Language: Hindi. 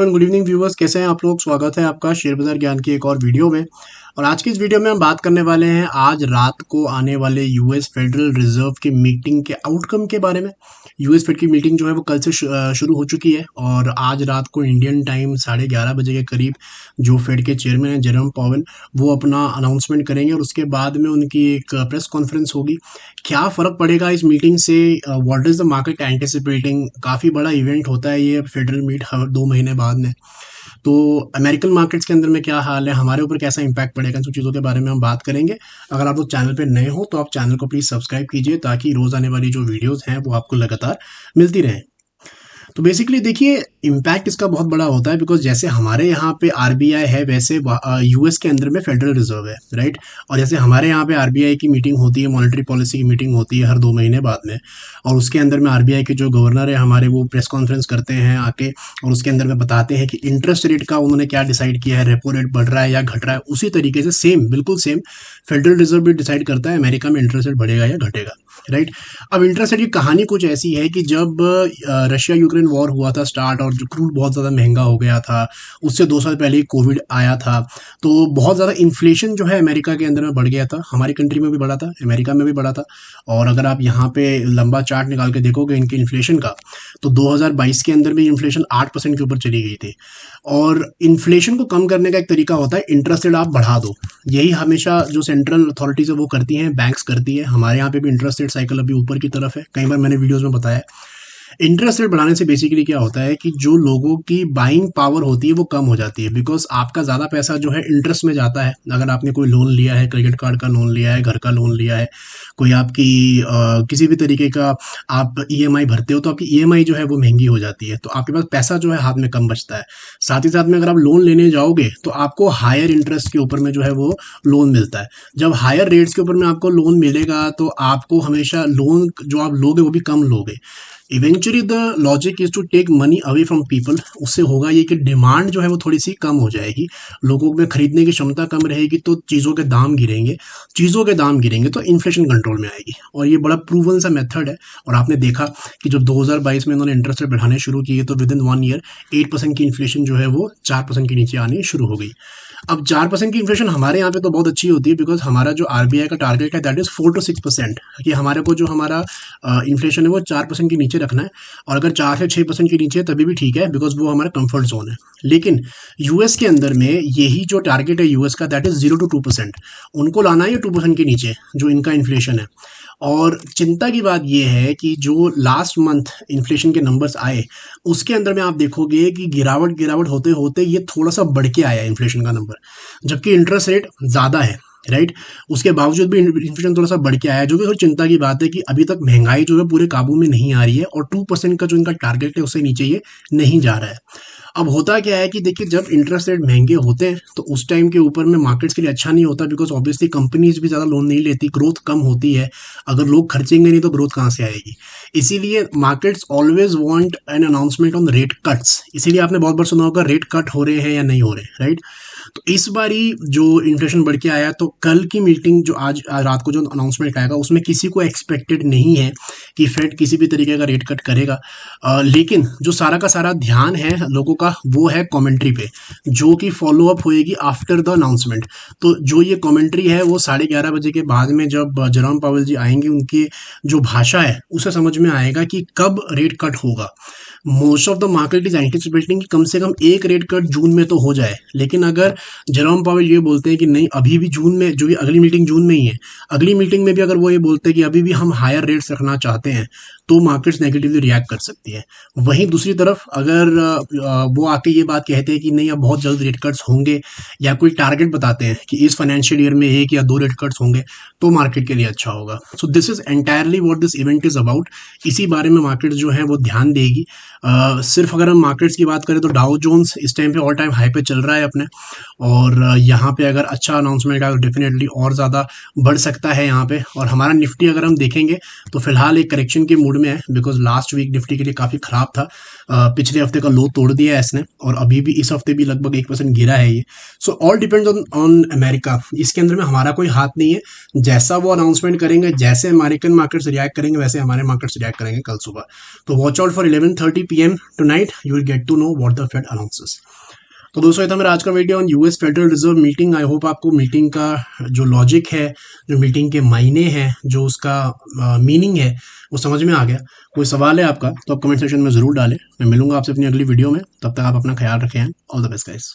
आफ्टरनून, गुड इवनिंग व्यूवर्स, कैसे हैं आप लोग। स्वागत है आपका शेयर बाजार ज्ञान की एक और वीडियो में। और आज की इस वीडियो में हम बात करने वाले हैं आज रात को आने वाले यूएस फेडरल रिजर्व की मीटिंग के आउटकम के बारे में। यूएस फेड की मीटिंग जो है वो कल से शुरू हो चुकी है और आज रात को इंडियन टाइम 11:30 के करीब जो फेड के चेयरमैन हैं जेरोम पावेल, वो अपना अनाउंसमेंट करेंगे और उसके बाद में उनकी एक प्रेस कॉन्फ्रेंस होगी। क्या फ़र्क पड़ेगा इस मीटिंग से, what is the market anticipating. काफ़ी बड़ा इवेंट होता है ये फेडरल मीट हर 2 महीने बाद में। तो अमेरिकन मार्केट्स के अंदर में क्या हाल है, हमारे ऊपर कैसा इंपैक्ट पड़ेगा, इन सब चीज़ों के बारे में हम बात करेंगे। अगर आप लोग चैनल पे नए हो तो आप चैनल को प्लीज़ सब्सक्राइब कीजिए ताकि रोज़ आने वाली जो वीडियोस हैं वो आपको लगातार मिलती रहें। तो बेसिकली देखिए, इम्पैक्ट इसका बहुत बड़ा होता है बिकॉज जैसे हमारे यहाँ पे आरबीआई है वैसे यूएस के अंदर में फेडरल रिजर्व है, राइट। और जैसे हमारे यहाँ पे आरबीआई की मीटिंग होती है, मॉनेटरी पॉलिसी की मीटिंग होती है हर 2 महीने बाद में, और उसके अंदर में आरबीआई के जो गवर्नर है हमारे, वो प्रेस कॉन्फ्रेंस करते हैं आके और उसके अंदर में बताते हैं कि इंटरेस्ट रेट का उन्होंने क्या डिसाइड किया है, रेपो रेट बढ़ रहा है या घट रहा है। उसी तरीके से सेम, बिल्कुल सेम फेडरल रिजर्व भी डिसाइड करता है अमेरिका में इंटरेस्ट रेट बढ़ेगा या घटेगा, राइट। अब इंटरेस्ट रेट की कहानी कुछ ऐसी है कि जब रशिया यूक्रेन वॉर हुआ था स्टार्ट और जो क्रूड बहुत ज़्यादा महंगा हो गया था, उससे 2 साल पहले ही कोविड आया था, तो बहुत ज़्यादा इन्फ्लेशन जो है अमेरिका के अंदर में बढ़ गया था। हमारी कंट्री में भी बढ़ा था, अमेरिका में भी बढ़ा था। और अगर आप यहाँ पे लंबा चार्ट निकाल के देखोगे इनके इन्फ्लेशन का, तो 2022 के अंदर भी इन्फ्लेशन 8% के ऊपर चली गई थी। और इन्फ्लेशन को कम करने का एक तरीका होता है इंटरेस्ट रेट आप बढ़ा दो। यही हमेशा जो सेंट्रल अथॉरिटीज है वो करती हैं, बैंक्स करती है। हमारे यहाँ पे भी इंटरेस्ट रेट साइकिल अभी ऊपर की तरफ है, कई बार मैंने वीडियोस में बताया। इंटरेस्ट रेट बढ़ाने से बेसिकली क्या होता है कि जो लोगों की बाइंग पावर होती है वो कम हो जाती है, बिकॉज आपका ज़्यादा पैसा जो है इंटरेस्ट में जाता है। अगर आपने कोई लोन लिया है, क्रेडिट कार्ड का लोन लिया है, घर का लोन लिया है, कोई आपकी किसी भी तरीके का आप ईएमआई भरते हो, तो आपकी ईएमआई जो है वो महंगी हो जाती है, तो आपके पास पैसा जो है हाथ में कम बचता है। साथ ही साथ में अगर आप लोन लेने जाओगे तो आपको हायर इंटरेस्ट के ऊपर में जो है वो लोन मिलता है। जब हायर रेट्स के ऊपर में आपको लोन मिलेगा तो आपको हमेशा लोन जो आप लोगे वो भी कम लोगे। Eventually the logic is to take money away from people. उससे होगा ये कि डिमांड जो है वो थोड़ी सी कम हो जाएगी, लोगों में खरीदने की क्षमता कम रहेगी, तो चीज़ों के दाम गिरेंगे। चीज़ों के दाम गिरेंगे तो इन्फ्लेशन कंट्रोल में आएगी, और ये बड़ा प्रूवन सा मेथड है। और आपने देखा कि जब 2022 में इन्होंने इंटरेस्ट रेट बढ़ाने शुरू किए तो विद इन 1 ईयर 8% की इन्फ्लेशन जो है वो 4% के नीचे आनी शुरू हो गई। अब 4% की इन्फ्लेशन हमारे यहाँ पे तो बहुत अच्छी होती है, बिकॉज हमारा जो आरबीआई का टारगेट है दैट इज 4 to 6%, कि हमारे को जो हमारा इन्फ्लेशन है वो 4% के नीचे रखना है। और अगर 4 से 6% के नीचे है तभी भी ठीक है, बिकॉज वो हमारा कंफर्ट जोन है। लेकिन यूएस के अंदर में यही जो टारगेट है यूएस का दैट इज 0 to 2%, उनको लाना है 2% के नीचे जो इनका इन्फ्लेशन है। और चिंता की बात यह है कि जो लास्ट मंथ इन्फ्लेशन के नंबर्स आए उसके अंदर में आप देखोगे कि गिरावट गिरावट होते होते ये थोड़ा सा बढ़ के आया इन्फ्लेशन का नंबर, जबकि इंटरेस्ट रेट ज़्यादा है, राइट। उसके बावजूद भी इन्फ्लेशन थोड़ा सा बढ़ के आया, जो कि थोड़ी चिंता की बात है कि अभी तक महंगाई जो है पूरे काबू में नहीं आ रही है और 2% का जो इनका टारगेट है उससे नीचे ये नहीं जा रहा है। अब होता क्या है कि देखिए, जब इंटरेस्ट रेट महंगे होते हैं तो उस टाइम के ऊपर में मार्केट्स के लिए अच्छा नहीं होता, बिकॉज ऑब्वियसली कंपनीज भी ज़्यादा लोन नहीं लेती, ग्रोथ कम होती है। अगर लोग खर्चेंगे नहीं तो ग्रोथ कहाँ से आएगी। इसीलिए markets always want an announcement on rate cuts. इसीलिए आपने बहुत बार सुना होगा रेट कट हो रहे हैं या नहीं हो रहे, राइट। तो इस बारी जो इन्फ्लेशन बढ़ के आया, तो कल की मीटिंग जो आज रात को जो अनाउंसमेंट आएगा उसमें किसी को एक्सपेक्टेड नहीं है कि फेड किसी भी तरीके का रेट कट करेगा। लेकिन जो सारा का सारा ध्यान है लोगों का वो है कमेंट्री पे, जो कि फॉलो अप होएगी आफ्टर द अनाउंसमेंट। तो जो ये कमेंट्री है वो 11:30 के बाद में जब जेरोम पावेल जी आएंगे, उनकी जो भाषा है उसे समझ में आएगा कि कब रेट कट होगा। Most of the market is anticipating कि कम से कम एक रेट कट जून में तो हो जाए। लेकिन अगर जेरोम पावेल ये बोलते हैं कि नहीं अभी भी जून में, जो भी अगली मीटिंग जून में ही है, अगली मीटिंग में भी अगर वो ये बोलते हैं कि अभी भी हम हायर रेट्स रखना चाहते हैं, तो मार्केट्स नेगेटिवली रिएक्ट कर सकती है। वहीं दूसरी तरफ अगर वो आके ये बात कहते हैं कि नहीं अब बहुत जल्द रेट कट्स होंगे, या कोई टारगेट बताते हैं कि इस फाइनेंशियल ईयर में 1 या 2 रेट कट्स होंगे, तो मार्केट के लिए अच्छा होगा। So this is entirely what this event is about. इसी बारे में मार्केट्स जो है वो ध्यान देगी। सिर्फ अगर हम मार्केट्स की बात करें तो डाउ जोन्स इस टाइम पे ऑल टाइम हाई पे चल रहा है अपने, और यहाँ पे अगर अच्छा अनाउंसमेंट आए तो डेफिनेटली और ज़्यादा बढ़ सकता है यहाँ पे। और हमारा निफ्टी अगर हम देखेंगे तो फिलहाल एक करेक्शन के मूड में है, बिकॉज लास्ट वीक निफ्टी के लिए काफ़ी ख़राब था। पिछले हफ्ते का लो तोड़ दिया है इसने और अभी भी इस हफ्ते भी लगभग 1% गिरा है ये। So all depends on America, इसके अंदर में हमारा कोई हाथ नहीं है। जैसा वो अनाउंसमेंट करेंगे, जैसे अमेरिकन मार्केट्स रिएक्ट करेंगे, वैसे हमारे मार्केट्स रिएक्ट करेंगे कल सुबह। तो watch out for 11:30 PM tonight, you will get to know what the Fed announces. तो दोस्तों ये था मेरा आज का video on US Federal Reserve meeting. I hope आपको मीटिंग का जो लॉजिक है, जो मीटिंग के मायने हैं, जो उसका मीनिंग है, वो समझ में आ गया। कोई सवाल है आपका तो आप कमेंट सेक्शन में ज़रूर डालें। मैं मिलूंगा आपसे अपनी अगली वीडियो में, तब तक आप अपना ख्याल रखें। All the best guys.